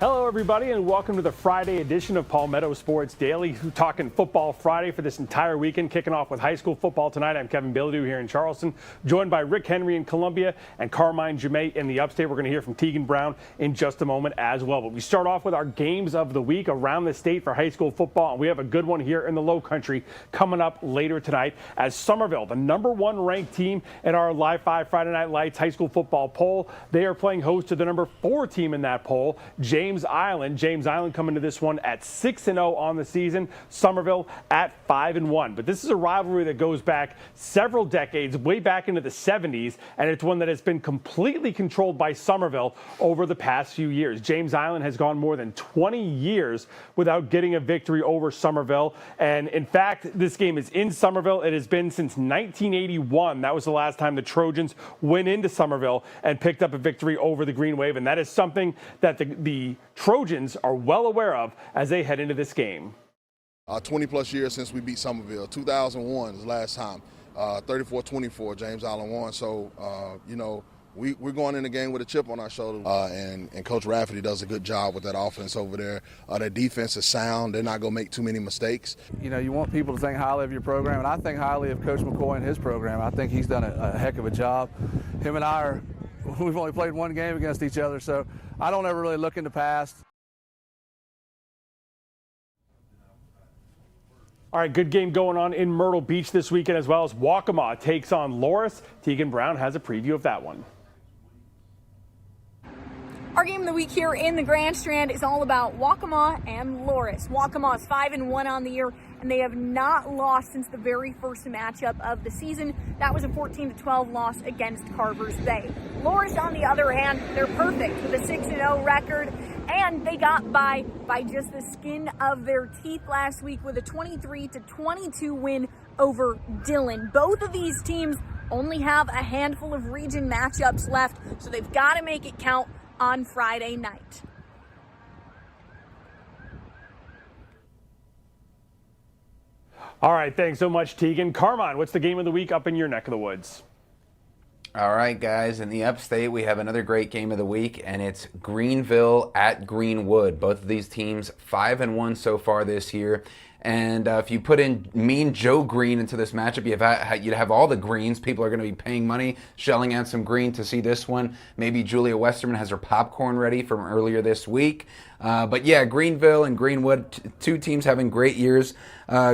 Hello, everybody, and welcome to the Friday edition of Palmetto Sports Daily. We're talking Football Friday for this entire weekend, kicking off with high school football tonight. I'm Kevin Bilodeau here in Charleston, joined by Rick Henry in Columbia and Carmine Jamay in the Upstate. We're going to hear from Tegan Brown in just a moment as well. But we start off with our games of the week around the state for high school football, and we have a good one here in the Low Country coming up later tonight as Somerville, the #1 ranked team in our Live 5 Friday Night Lights high school football poll. They are playing host to the #4 team in that poll, James Island. James Island coming to this one at 6-0 on the season. Somerville at 5-1. But this is a rivalry that goes back several decades, way back into the 70s, and it's one that has been completely controlled by Somerville over the past few years. James Island has gone more than 20 years without getting a victory over Somerville. And in fact, this game is in Somerville. It has been since 1981. That was the last time the Trojans went into Somerville and picked up a victory over the Green Wave. And that is something that the Trojans are well aware of as they head into this game. 20 plus years since we beat Somerville. 2001 is the last time. 34-24, James Island won. So, we're going in the game with a chip on our shoulder. And Coach Rafferty does a good job with that offense over there. Their defense is sound. They're not going to make too many mistakes. You want people to think highly of your program, and I think highly of Coach McCoy and his program. I think he's done a heck of a job. Him and I we've only played one game against each other, so I don't ever really look in the past. All right, good game going on in Myrtle Beach this weekend as well as Waccamaw takes on Loris. Tegan Brown has a preview of that one. Our game of the week here in the Grand Strand is all about Waccamaw and Loris. Waccamaw is 5-1 on the year, and they have not lost since the very first matchup of the season. That was a 14-12 loss against Carvers Bay. Loris, on the other hand, they're perfect with a 6-0 record, and they got by just the skin of their teeth last week with a 23-22 win over Dillon. Both of these teams only have a handful of region matchups left, so they've got to make it count on Friday night. All right, thanks so much, Tegan. Carmine, what's the game of the week up in your neck of the woods? All right, guys, in the Upstate, we have another great game of the week, and it's Greenville at Greenwood. Both of these teams 5-1 so far this year. And if you put in Mean Joe Green into this matchup, you'd have all the greens. People are going to be paying money, shelling out some green to see this one. Maybe Julia Westerman has her popcorn ready from earlier this week. But yeah, Greenville and Greenwood, two teams having great years.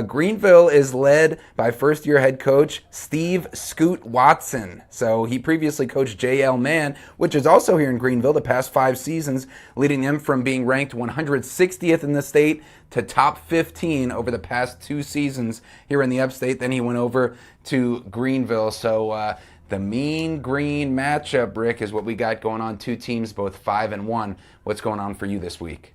Greenville is led by first-year head coach Steve Scoot Watson. So he previously coached J.L. Mann, which is also here in Greenville the past 5 seasons, leading them from being ranked 160th in the state to top 15 over the past 2 seasons here in the Upstate. Then he went over to Greenville. So the mean green matchup, Rick, is what we got going on. 2 teams, both 5-1. What's going on for you this week?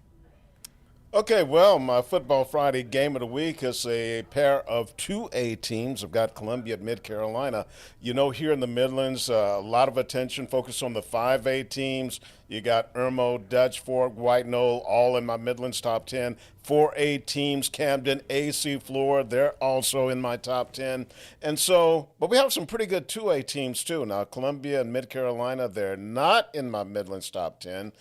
Okay, well, my Football Friday game of the week is a pair of 2A teams. I've got Columbia at Mid-Carolina. Here in the Midlands, a lot of attention focused on the 5A teams. You got Irmo, Dutch Fork, White Knoll, all in my Midlands top 10. 4A teams, Camden, AC Flora, they're also in my top 10. But we have some pretty good 2A teams too. Now, Columbia and Mid-Carolina, they're not in my Midlands top 10.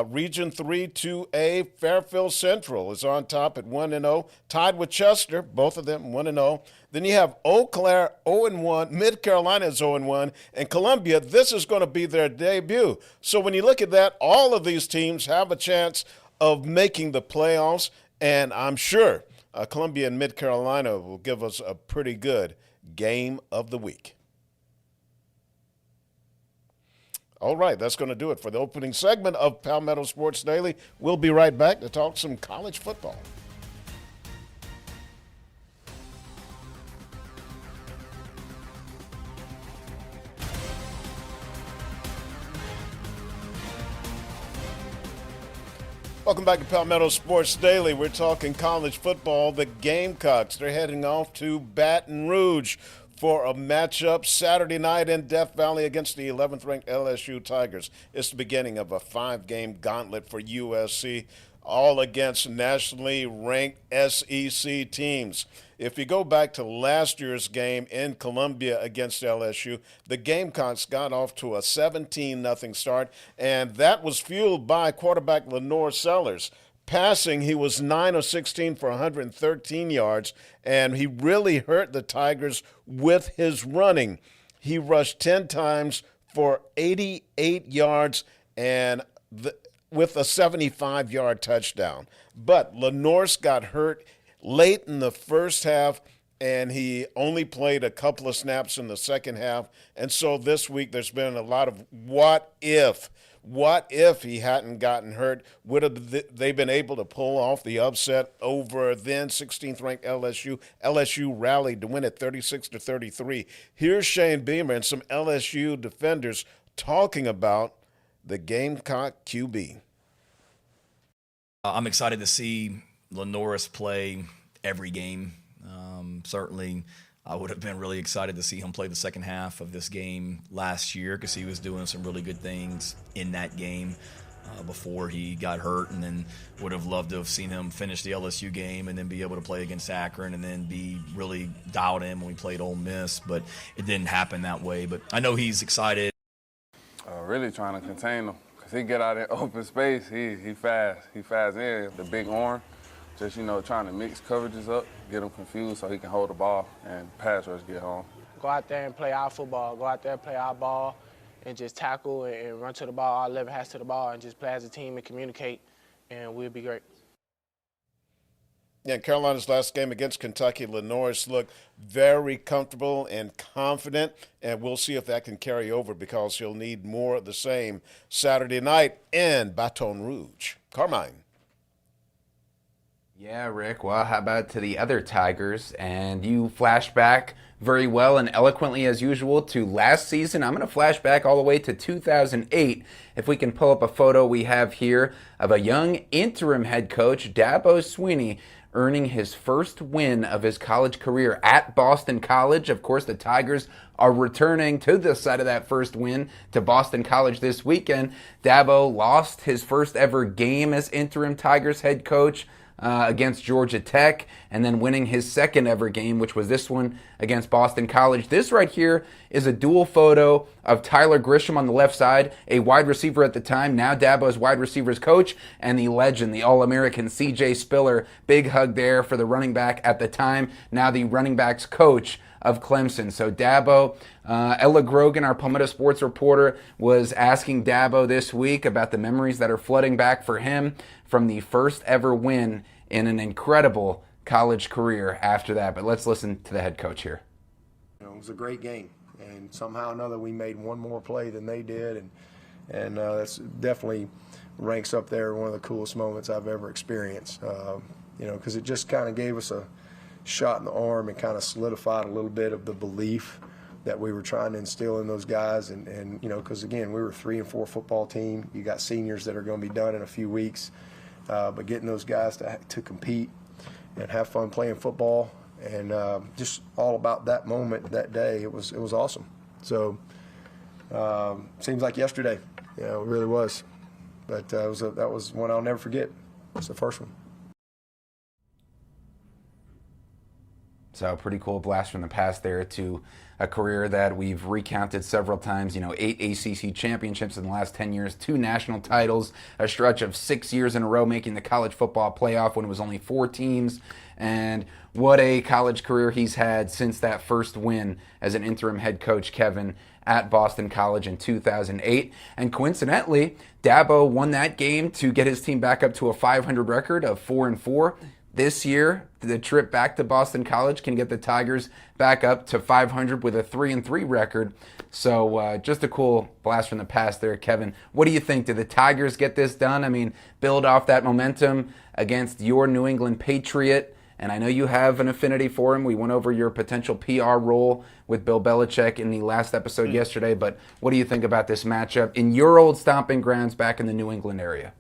Region 3, 2A, Fairfield Central is on top at 1-0, tied with Chester, both of them 1-0. Then you have Eau Claire 0-1, Mid-Carolina is 0-1, and Columbia, this is going to be their debut. So when you look at that, all of these teams have a chance of making the playoffs, and I'm sure Columbia and Mid-Carolina will give us a pretty good game of the week. All right, that's going to do it for the opening segment of Palmetto Sports Daily. We'll be right back to talk some college football. Welcome back to Palmetto Sports Daily. We're talking college football. The Gamecocks, they're heading off to Baton Rouge for a matchup Saturday night in Death Valley against the 11th-ranked LSU Tigers. It's the beginning of a 5-game gauntlet for USC. all against nationally ranked SEC teams. If you go back to last year's game in Columbia against LSU, the Gamecocks got off to a 17-0 start, and that was fueled by quarterback Lenore Sellers. Passing, he was 9 of 16 for 113 yards, and he really hurt the Tigers with his running. He rushed 10 times for 88 yards and with a 75-yard touchdown. But Lenore's got hurt late in the first half, and he only played a couple of snaps in the second half. And so this week there's been a lot of what if. What if he hadn't gotten hurt? Would have they been able to pull off the upset over then 16th ranked LSU? LSU rallied to win at 36-33. Here's Shane Beamer and some LSU defenders talking about the Gamecock QB. I'm excited to see Lenoris play every game. Certainly, I would have been really excited to see him play the second half of this game last year because he was doing some really good things in that game before he got hurt, and then would have loved to have seen him finish the LSU game and then be able to play against Akron and then be really dialed in when we played Ole Miss, but it didn't happen that way. But I know he's excited. Really trying to contain him because he get out in open space. He fast. He fast in the big arm. Just, trying to mix coverages up, get him confused so he can hold the ball and pass rush get home. Go out there and play our football. Go out there and play our ball and just tackle and run to the ball. All 11 has to the ball and just play as a team and communicate, and we'll be great. Yeah, Carolina's last game against Kentucky, Lenoris looked very comfortable and confident, and we'll see if that can carry over because he'll need more of the same Saturday night in Baton Rouge. Carmine. Yeah, Rick. Well, how about to the other Tigers? And you flash back very well and eloquently as usual to last season. I'm going to flash back all the way to 2008. If we can pull up a photo we have here of a young interim head coach, Dabo Swinney, earning his first win of his college career at Boston College. Of course, the Tigers are returning to the site of that first win to Boston College this weekend. Dabo lost his first ever game as interim Tigers head coach against Georgia Tech, and then winning his second ever game, which was this one against Boston College. This right here is a dual photo of Tyler Grisham on the left side, a wide receiver at the time, now Dabo's wide receivers coach, and the legend, the All-American C.J. Spiller. Big hug there for the running back at the time, now the running backs coach of Clemson. So Dabo, Ella Grogan, our Palmetto sports reporter, was asking Dabo this week about the memories that are flooding back for him from the first ever win in an incredible college career after that. But let's listen to the head coach here. It was a great game, and somehow or another we made one more play than they did, and that's definitely ranks up there, one of the coolest moments I've ever experienced. Because it just kind of gave us a shot in the arm and kind of solidified a little bit of the belief that we were trying to instill in those guys, and because again, we were a 3-4 football team. You got seniors that are going to be done in a few weeks, but getting those guys to compete and have fun playing football, and just all about that moment, that day, it was awesome. So seems like yesterday, it really was, but that was one I'll never forget. It's the first one. So pretty cool blast from the past there to a career that we've recounted several times. 8 ACC championships in the last 10 years, 2 national titles, a stretch of 6 years in a row making the college football playoff when it was only 4 teams. And what a college career he's had since that first win as an interim head coach, Kevin, at Boston College in 2008. And coincidentally, Dabo won that game to get his team back up to a 500 record of 4-4. This year, the trip back to Boston College can get the Tigers back up to 500 with a 3-3 record. So just a cool blast from the past there, Kevin. What do you think? Did the Tigers get this done? I mean, build off that momentum against your New England Patriot. And I know you have an affinity for him. We went over your potential PR role with Bill Belichick in the last episode yesterday. But what do you think about this matchup in your old stomping grounds back in the New England area?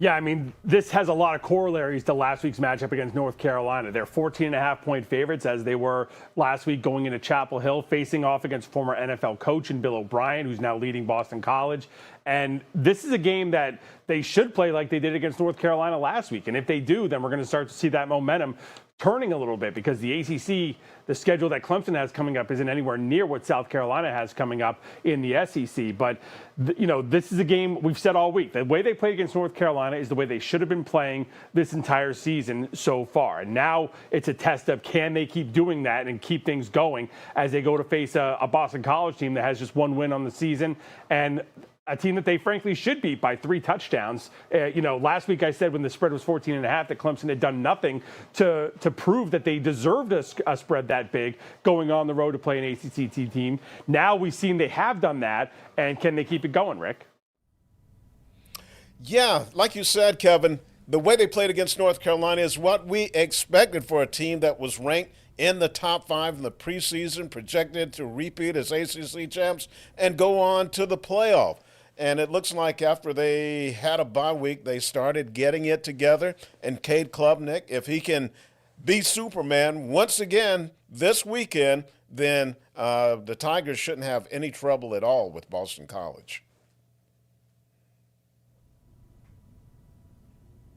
Yeah, I mean, this has a lot of corollaries to last week's matchup against North Carolina. They're 14.5-point favorites, as they were last week going into Chapel Hill, facing off against former NFL coach and Bill O'Brien, who's now leading Boston College. And this is a game that they should play like they did against North Carolina last week. And if they do, then we're going to start to see that momentum turning a little bit, because the ACC, the schedule that Clemson has coming up, isn't anywhere near what South Carolina has coming up in the SEC. But, this is a game we've said all week. The way they played against North Carolina is the way they should have been playing this entire season so far. And now it's a test of, can they keep doing that and keep things going as they go to face a Boston College team that has just one win on the season, and a team that they frankly should beat by 3 touchdowns. Last week I said when the spread was 14.5 that Clemson had done nothing to prove that they deserved a spread that big going on the road to play an ACC team. Now we've seen they have done that, and can they keep it going, Rick? Yeah, like you said, Kevin, the way they played against North Carolina is what we expected for a team that was ranked in the top 5 in the preseason, projected to repeat as ACC champs and go on to the playoff. And it looks like after they had a bye week, they started getting it together. And Cade Klubnik, if he can be Superman once again this weekend, then the Tigers shouldn't have any trouble at all with Boston College.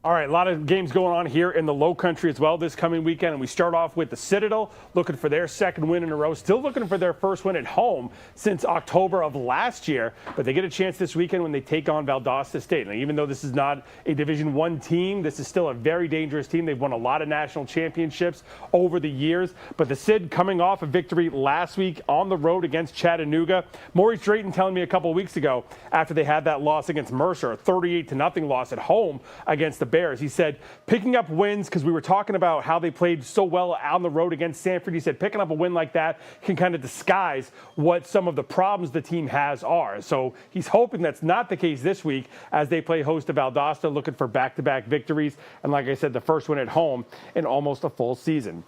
All right, a lot of games going on here in the Low Country as well this coming weekend. And we start off with the Citadel, looking for their second win in a row, still looking for their first win at home since October of last year. But they get a chance this weekend when they take on Valdosta State. And even though this is not a Division I team, this is still a very dangerous team. They've won a lot of national championships over the years. But the Cid coming off a victory last week on the road against Chattanooga. Maurice Drayton telling me a couple of weeks ago, after they had that loss against Mercer, a 38-0 loss at home against the Bears. He said picking up wins, because we were talking about how they played so well on the road against Sanford. He said picking up a win like that can kind of disguise what some of the problems the team has are. So he's hoping that's not the case this week as they play host to Valdosta, looking for back-to-back victories. And like I said, the first one at home in almost a full season.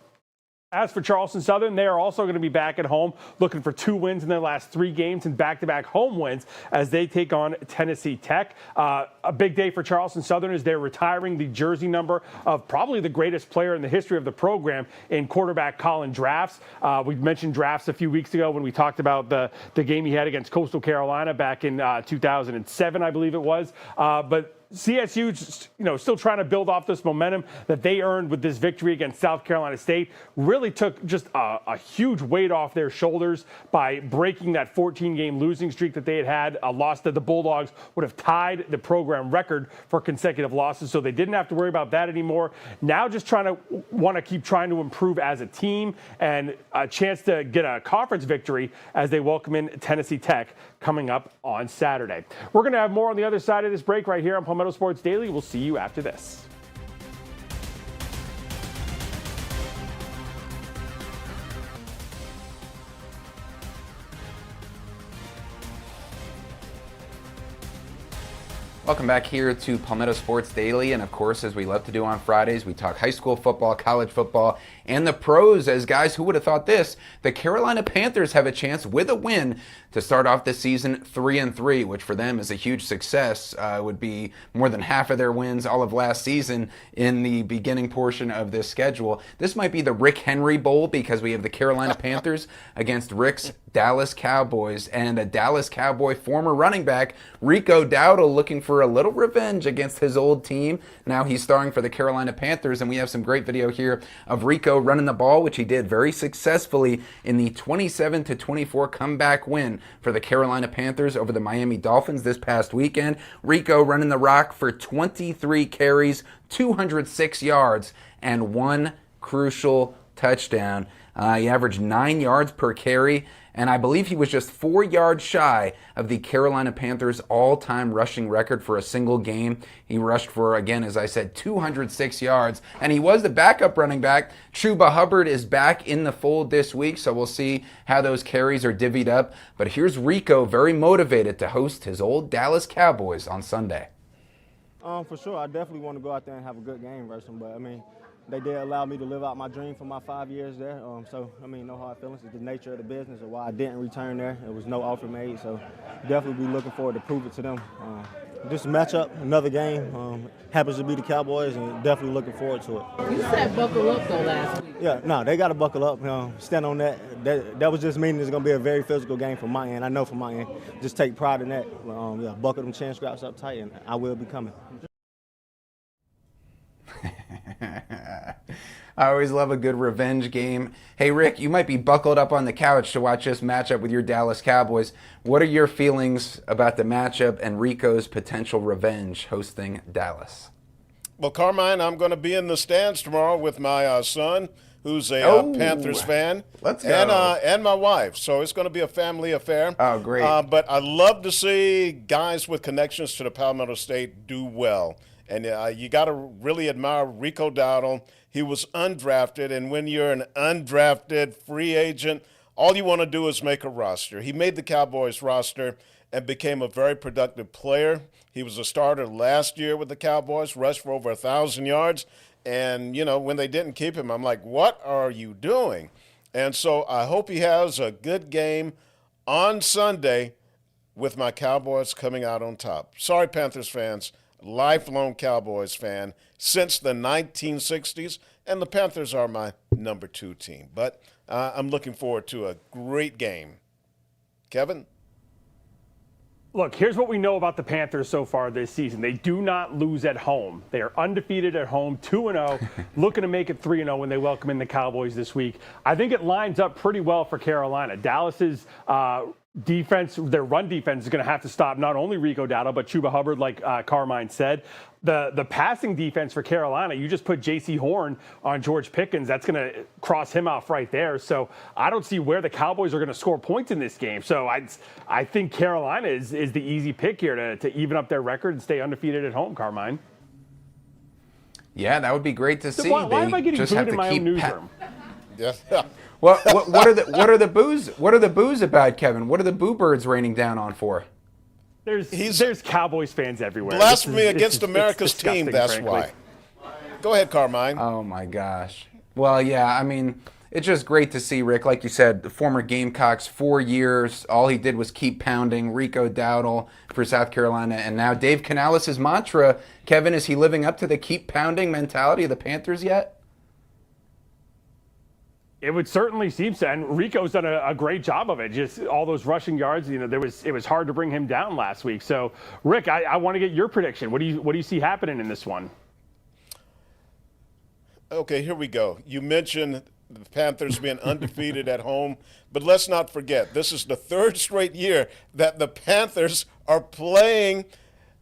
As for Charleston Southern, they are also going to be back at home, looking for 2 wins in their last 3 games and back-to-back home wins as they take on Tennessee Tech. A big day for Charleston Southern is they're retiring the jersey number of probably the greatest player in the history of the program in quarterback Colin Drafts. We mentioned Drafts a few weeks ago when we talked about the game he had against Coastal Carolina back in 2007, I believe it was. But CSU, still trying to build off this momentum that they earned with this victory against South Carolina State. Really took just a huge weight off their shoulders by breaking that 14-game losing streak that they had. A loss that the Bulldogs would have tied the program record for consecutive losses, so they didn't have to worry about that anymore. Now just want to keep trying to improve as a team, and a chance to get a conference victory as they welcome in Tennessee Tech coming up on Saturday. We're going to have more on the other side of this break right here on Palmetto Sports Daily. We'll see you after this. Welcome back here to Palmetto Sports Daily, and of course, as we love to do on Fridays, we talk high school football, college football, and the pros. As guys, who would have thought this? The Carolina Panthers have a chance with a win to start off this season 3-3, which for them is a huge success. Would be more than half of their wins all of last season in the beginning portion of this schedule. This might be the Rick Henry Bowl, because we have the Carolina Panthers against Rick's Dallas Cowboys, and a Dallas Cowboy former running back, Rico Dowdle, looking for a little revenge against his old team. Now he's starring for the Carolina Panthers, and we have some great video here of Rico running the ball, which he did very successfully in the 27-24 comeback win for the Carolina Panthers over the Miami Dolphins this past weekend. Rico running the rock for 23 carries, 206 yards, and 1 crucial touchdown. He averaged 9 yards per carry, and I believe he was just 4 yards shy of the Carolina Panthers' all-time rushing record for a single game. He rushed for, again, as I said, 206 yards, and he was the backup running back. Chuba Hubbard is back in the fold this week, so we'll see how those carries are divvied up. But here's Rico, very motivated to host his old Dallas Cowboys on Sunday. For sure, I definitely want to go out there and have a good game versus them, but I mean, they did allow me to live out my dream for my 5 years there. So, I mean, no hard feelings. It's the nature of the business of why I didn't return there. There was no offer made, so definitely be looking forward to prove it to them. Just a matchup, another game. Happens to be the Cowboys, and definitely looking forward to it. You said buckle up, though, last week. Yeah, no, they got to buckle up. Stand on that. That was just meaning it's going to be a very physical game from my end. I know from my end. Just take pride in that. Buckle them chin straps up tight, and I will be coming. I always love a good revenge game. Hey, Rick, you might be buckled up on the couch to watch this matchup with your Dallas Cowboys. What are your feelings about the matchup and Rico's potential revenge hosting Dallas? Well, Carmine, I'm going to be in the stands tomorrow with my son, who's a Panthers fan. Let's go. And my wife. So it's going to be a family affair. Oh, great. But I love to see guys with connections to the Palmetto State do well. And you got to really admire Rico Dowdle. He was undrafted, and when you're an undrafted free agent, all you want to do is make a roster. He made the Cowboys roster and became a very productive player. He was a starter last year with the Cowboys, rushed for over 1,000 yards. And, when they didn't keep him, I'm like, what are you doing? And so I hope he has a good game on Sunday with my Cowboys coming out on top. Sorry, Panthers fans. Lifelong Cowboys fan since the 1960s, and the Panthers are my number 2 team. But I'm looking forward to a great game. Kevin? Look, here's what we know about the Panthers so far this season. They do not lose at home. They are undefeated at home, 2-0, looking to make it 3-0 when they welcome in the Cowboys this week. I think it lines up pretty well for Carolina. Dallas's defense, their run defense is going to have to stop not only Rico Dowdle, but Chuba Hubbard, like Carmine said. The passing defense for Carolina, you just put J.C. Horn on George Pickens. That's going to cross him off right there. So I don't see where the Cowboys are going to score points in this game. So I think Carolina is the easy pick here to even up their record and stay undefeated at home, Carmine. Yeah, that would be great to see. Why am I getting booed in my own newsroom? Yes. What are the boos? What are the boos about, Kevin? What are the boo birds raining down on for? There's Cowboys fans everywhere. Blasphemy against America's team, that's frankly. why. Go ahead, Carmine. Oh, my gosh. Well, yeah, I mean, it's just great to see, Rick. Like you said, the former Gamecocks, 4 years. All he did was keep pounding. Rico Dowdle for South Carolina. And now Dave Canales' mantra, Kevin, is he living up to the keep pounding mentality of the Panthers yet? It would certainly seem so, and Rico's done a great job of it. Just all those rushing yards, it was hard to bring him down last week. So, Rick, I want to get your prediction. What do you see happening in this one? Okay, here we go. You mentioned the Panthers being undefeated at home, but let's not forget, this is the 3rd straight year that the Panthers are playing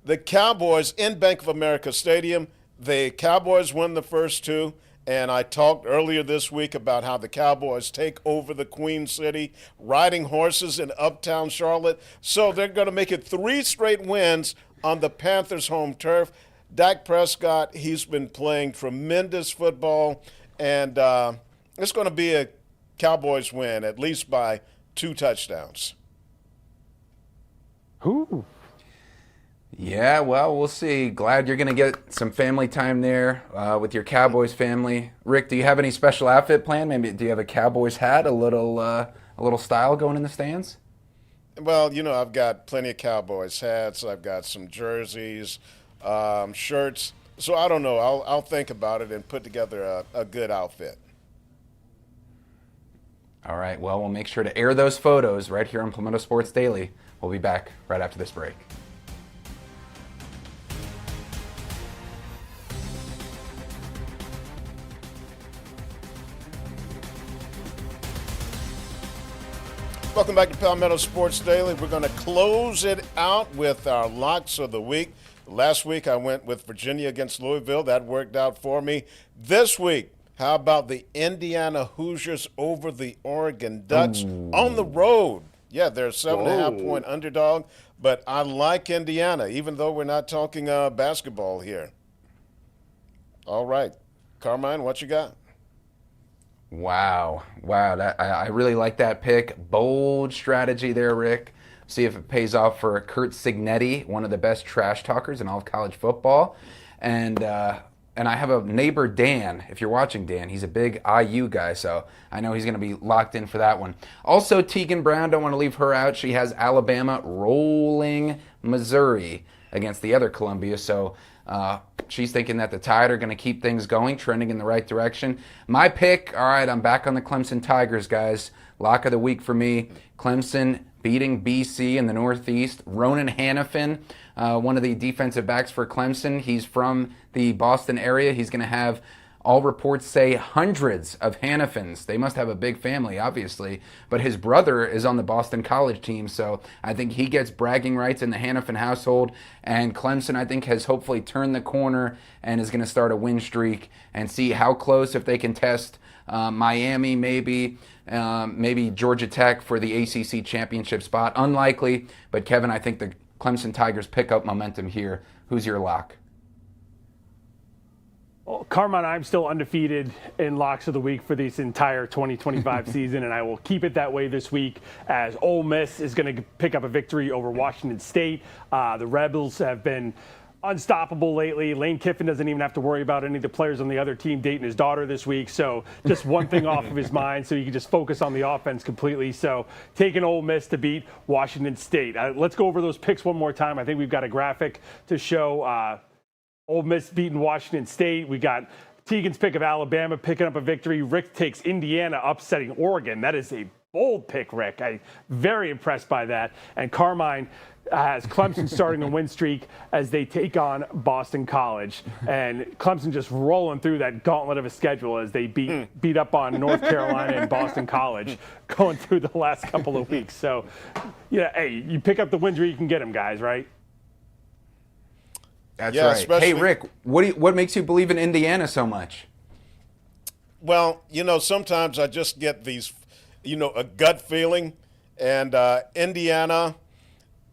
the Cowboys in Bank of America Stadium. The Cowboys won the first 2. And I talked earlier this week about how the Cowboys take over the Queen City, riding horses in uptown Charlotte. So they're going to make it 3 straight wins on the Panthers' home turf. Dak Prescott, he's been playing tremendous football. And it's going to be a Cowboys win, at least by 2 touchdowns. Ooh. Yeah, well, we'll see. Glad you're going to get some family time there with your Cowboys family. Rick, do you have any special outfit planned? Maybe do you have a Cowboys hat, a little style going in the stands? Well, I've got plenty of Cowboys hats. I've got some jerseys, shirts. So I don't know. I'll think about it and put together a good outfit. All right. Well, we'll make sure to air those photos right here on Palmetto Sports Daily. We'll be back right after this break. Welcome back to Palmetto Sports Daily. We're going to close it out with our locks of the week. Last week I went with Virginia against Louisville. That worked out for me. This week, how about the Indiana Hoosiers over the Oregon Ducks on the road? Yeah, they're a 7.5-point underdog, but I like Indiana, even though we're not talking basketball here. All right. Carmine, what you got? Wow. I really like that pick. Bold strategy there, Rick. See if it pays off for Curt Cignetti, one of the best trash talkers in all of college football. And And I have a neighbor, Dan. If you're watching, Dan, he's a big IU guy, so I know he's going to be locked in for that one. Also, Tegan Brown, don't want to leave her out. She has Alabama rolling Missouri against the other Columbia, so she's thinking that the Tide are going to keep things going, trending in the right direction. My pick, all right, I'm back on the Clemson Tigers, guys. Lock of the week for me. Clemson beating BC in the Northeast. Ronan Hannafin, one of the defensive backs for Clemson. He's from the Boston area. He's going to have, all reports say, hundreds of Hannafins. They must have a big family, obviously. But his brother is on the Boston College team, so I think he gets bragging rights in the Hannafin household. And Clemson, I think, has hopefully turned the corner and is going to start a win streak and see how close, if they can test Miami, maybe Georgia Tech for the ACC championship spot. Unlikely, but Kevin, I think the Clemson Tigers pick up momentum here. Who's your lock? Well, Carmine, I'm still undefeated in locks of the week for this entire 2025 season, and I will keep it that way this week as Ole Miss is going to pick up a victory over Washington State. The Rebels have been unstoppable lately. Lane Kiffin doesn't even have to worry about any of the players on the other team dating his daughter this week. So just one thing off of his mind so he can just focus on the offense completely. So taking Ole Miss to beat Washington State. Let's go over those picks one more time. I think we've got a graphic to show Ole Miss beating Washington State. We got Tegan's pick of Alabama picking up a victory. Rick takes Indiana upsetting Oregon. That is a bold pick, Rick. I'm very impressed by that. And Carmine has Clemson starting a win streak as they take on Boston College. And Clemson just rolling through that gauntlet of a schedule as they beat up on North Carolina and Boston College going through the last couple of weeks. So, yeah, hey, you pick up the wins where you can get them, guys, right? That's right. Hey, Rick, what makes you believe in Indiana so much? Well, sometimes I just get these, a gut feeling. And Indiana,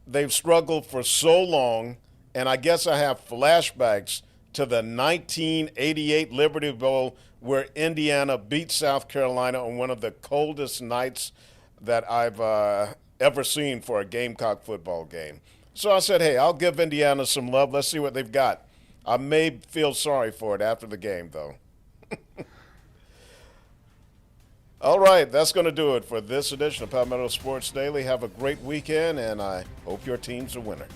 they've struggled for so long, and I guess I have flashbacks to the 1988 Liberty Bowl where Indiana beat South Carolina on one of the coldest nights that I've ever seen for a Gamecock football game. So I said, hey, I'll give Indiana some love. Let's see what they've got. I may feel sorry for it after the game, though. All right, that's going to do it for this edition of Palmetto Sports Daily. Have a great weekend, and I hope your team's a winner.